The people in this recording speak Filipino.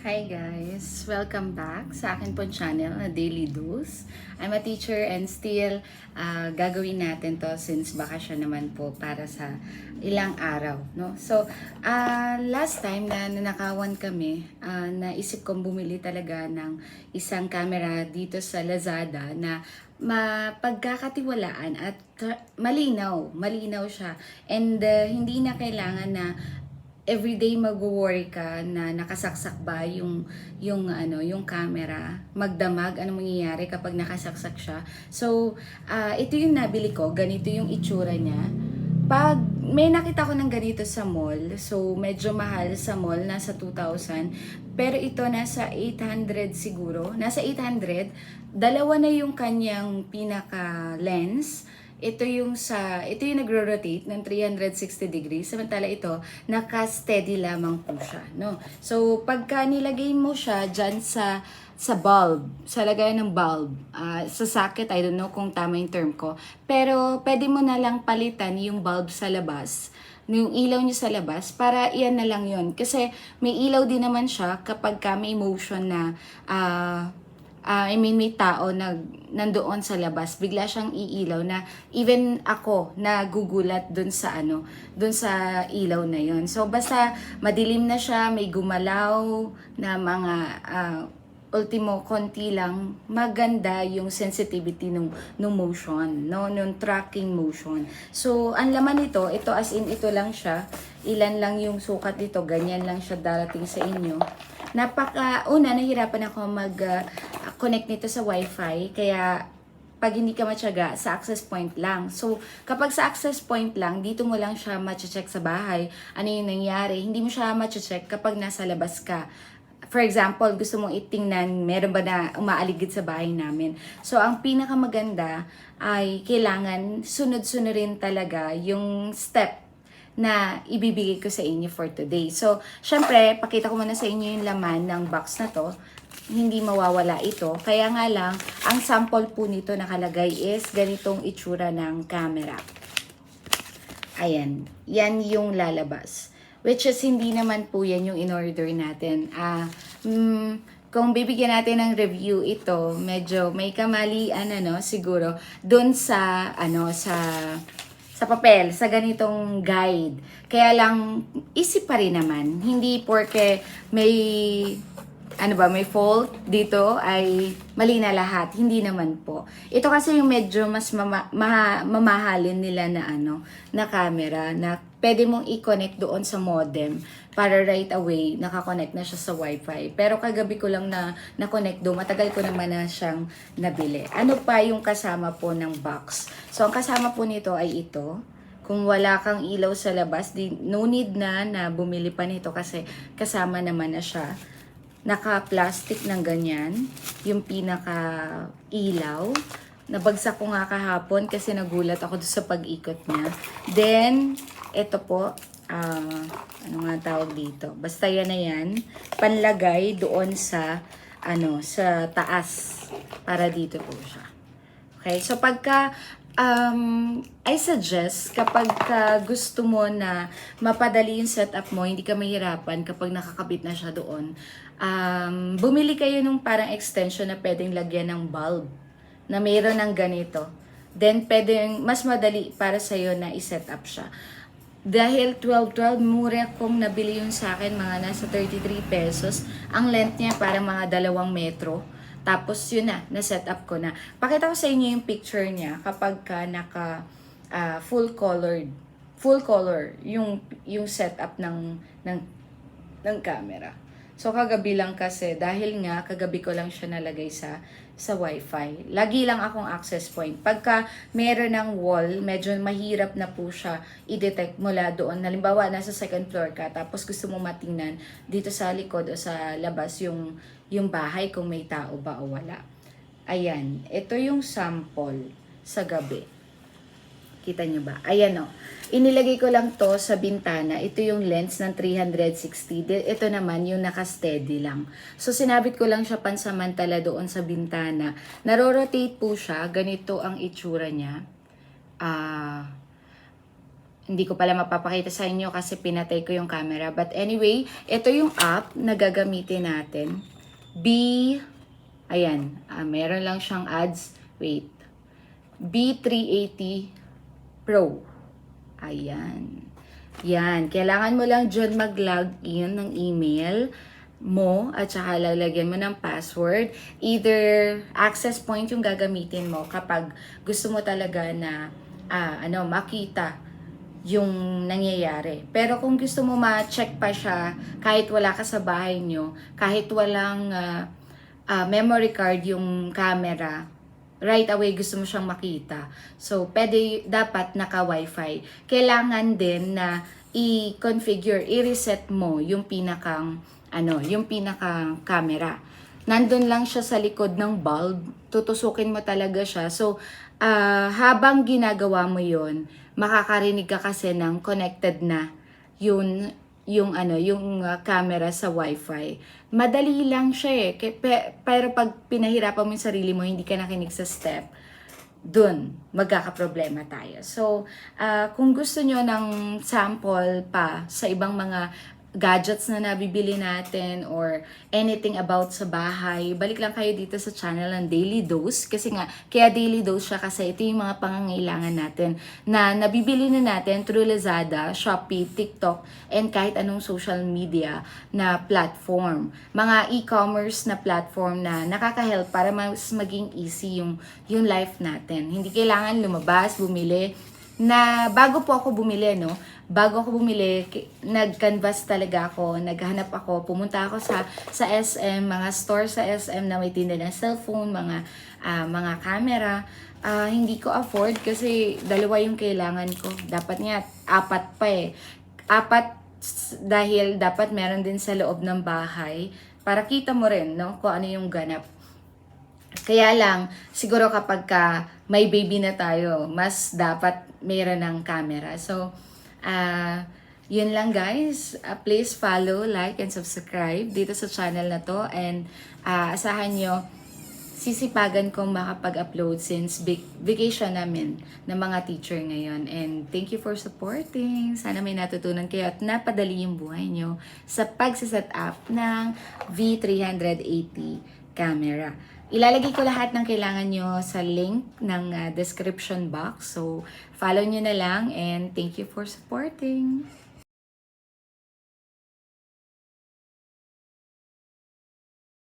Hi guys! Welcome back sa akin pong channel na Daily Dose. I'm a teacher and still gagawin natin to since bakasyon naman po para sa ilang araw. No? So, last time na nanakawan kami, naisip kong bumili talaga ng isang camera dito sa Lazada na mapagkakatiwalaan at malinaw siya. And hindi na kailangan na everyday mag-worry ka na nakasaksak ba yung camera, magdamag, ano mangyayari kapag nakasaksak siya. So, ito yung nabili ko, ganito yung itsura niya. Pag may nakita ko ng ganito sa mall, so medyo mahal sa mall, nasa 2,000, pero ito nasa 800 siguro, nasa 800, dalawa na yung kanyang pinaka lens. Ito yung nagro-rotate ng 360 degrees. Samantala ito, naka-steady lamang po siya, no? So, pagka nilagay mo siya dyan sa bulb, sa lagayan ng bulb, sa socket, I don't know kung tama yung term ko, pero pwede mo na lang palitan yung bulb sa labas, yung ilaw niya sa labas, para iyan na lang yun. Kasi may ilaw din naman siya kapag ka may motion na may tao nandoon sa labas, bigla siyang iilaw na even ako nagugulat dun sa dun sa ilaw na yon. So basta madilim na siya, may gumalaw na mga ultimo konti lang, maganda yung sensitivity nung motion, no, nung tracking motion. So ang laman nito, ito as in ito lang siya, ilan lang yung sukat dito, ganyan lang siya darating sa inyo. Nahirapan ako mag-connect nito sa wifi, kaya pag hindi ka matyaga, sa access point lang. So, kapag sa access point lang, dito mo lang siya ma-check sa bahay, ano yung nangyari. Hindi mo siya ma-check kapag nasa labas ka. For example, gusto mong itingnan, meron ba na umaaligid sa bahay namin. So, ang pinakamaganda ay kailangan sunod-sunod rin talaga yung step na ibibigay ko sa inyo for today. So, syempre, pakita ko muna sa inyo yung laman ng box na to. Hindi mawawala ito. Kaya nga lang, ang sample po nito nakalagay is ganitong itsura ng camera. Ayan. Yan yung lalabas. Which is, hindi naman po yan yung in-order natin. Kung bibigyan natin ng review ito, medyo may kamalian, siguro, dun sa papel, sa ganitong guide. Kaya lang, isip pa rin naman. Hindi porke may fault dito ay mali na lahat. Hindi naman po. Ito kasi yung medyo mas mamahalin nila na camera na pwede mong i-connect doon sa modem para right away nakakonect na siya sa wifi. Pero kagabi ko lang na-connect doon. Matagal ko naman na siyang nabili. Ano pa yung kasama po ng box? So, ang kasama po nito ay ito. Kung wala kang ilaw sa labas, no need na bumili pa nito kasi kasama naman na siya. Naka-plastic ng ganyan, yung pinaka-ilaw. Nabagsak ko nga kahapon kasi nagulat ako sa pag-ikot niya. Then, ito po, ano nga tawag dito? Basta yan na yan, panlagay doon sa taas, para dito po siya. Okay, so pagka I suggest kapag gusto mo na mapadali yung setup mo, hindi ka mahirapan kapag nakakabit na siya doon, bumili kayo nung parang extension na pwedeng lagyan ng bulb, na mayroon ng ganito. Then pwedeng mas madali para sa'yo na i-set up siya. Dahil 12-12, mura kong nabili yun sa akin, mga nasa 33 pesos. Ang length niya parang mga 2 metro. Tapos yun na-set up ko na. Pakita ko sa inyo yung picture niya kapag ka naka full color yung setup ng camera. So kagabi lang kasi, dahil nga kagabi ko lang siya nalagay sa wifi. Lagi lang akong access point. Pagka meron ng wall, medyo mahirap na po siya i-detect mula doon. Halimbawa, nasa second floor ka, tapos gusto mo matingnan dito sa likod o sa labas yung bahay kung may tao ba o wala. Ayan, ito yung sample sa gabi. Kita nyo ba? Ayan o. Inilagay ko lang to sa bintana. Ito yung lens ng 360. Ito naman yung naka-steady lang. So, sinabit ko lang siya pansamantala doon sa bintana. Naro-rotate po siya. Ganito ang itsura niya. Hindi ko pala mapapakita sa inyo kasi pinatay ko yung camera. But anyway, ito yung app na gagamitin natin. Ayan, meron lang siyang ads. Wait. B380 Pro. Ayan. Yan. Kailangan mo lang dyan mag-log in ng email mo at saka lalagyan mo ng password. Either access point yung gagamitin mo kapag gusto mo talaga na makita yung nangyayari. Pero kung gusto mo ma-check pa siya kahit wala ka sa bahay nyo, kahit walang memory card yung camera, right away gusto mo siyang makita. So, dapat naka-wifi. Kailangan din na i-configure, i-reset mo yung pinakang camera. Nandun lang siya sa likod ng bulb. Tutusukin mo talaga siya. So, habang ginagawa mo yon, makakarinig ka kasi ng connected na yung camera sa wifi. Madali lang siya eh. Pero pag pinahirapan mo yung sarili mo, hindi ka nakinig sa step, dun magkakaproblema tayo. So, kung gusto nyo ng sample pa sa ibang mga gadgets na nabibili natin or anything about sa bahay, balik lang kayo dito sa channel ng Daily Dose. Kasi nga, kaya Daily Dose siya kasi ito yung mga pangangailangan natin na nabibili na natin through Lazada, Shopee, TikTok, and kahit anong social media na platform. Mga e-commerce na platform na nakaka-help para mas maging easy yung life natin. Hindi kailangan lumabas, bumili. Bago ako bumili, nag-canvas talaga ako, naghanap ako, pumunta ako sa SM, mga store sa SM na may tinda ng cellphone, mga camera. Hindi ko afford kasi dalawa yung kailangan ko. Dapat nga, 4 pa eh. 4 dahil dapat meron din sa loob ng bahay para kita mo rin, kung ano yung ganap. Kaya lang, siguro kapag may baby na tayo, mas dapat mayroon ng camera. So, yun lang guys. Please follow, like, and subscribe dito sa channel na to. And asahan nyo, sisipagan kong makapag-upload since vacation namin ng mga teacher ngayon. And thank you for supporting. Sana may natutunan kayo at napadali yung buhay nyo sa pagsiset up ng V380 camera. Ilalagay ko lahat ng kailangan nyo sa link ng description box. So, follow nyo na lang and thank you for supporting.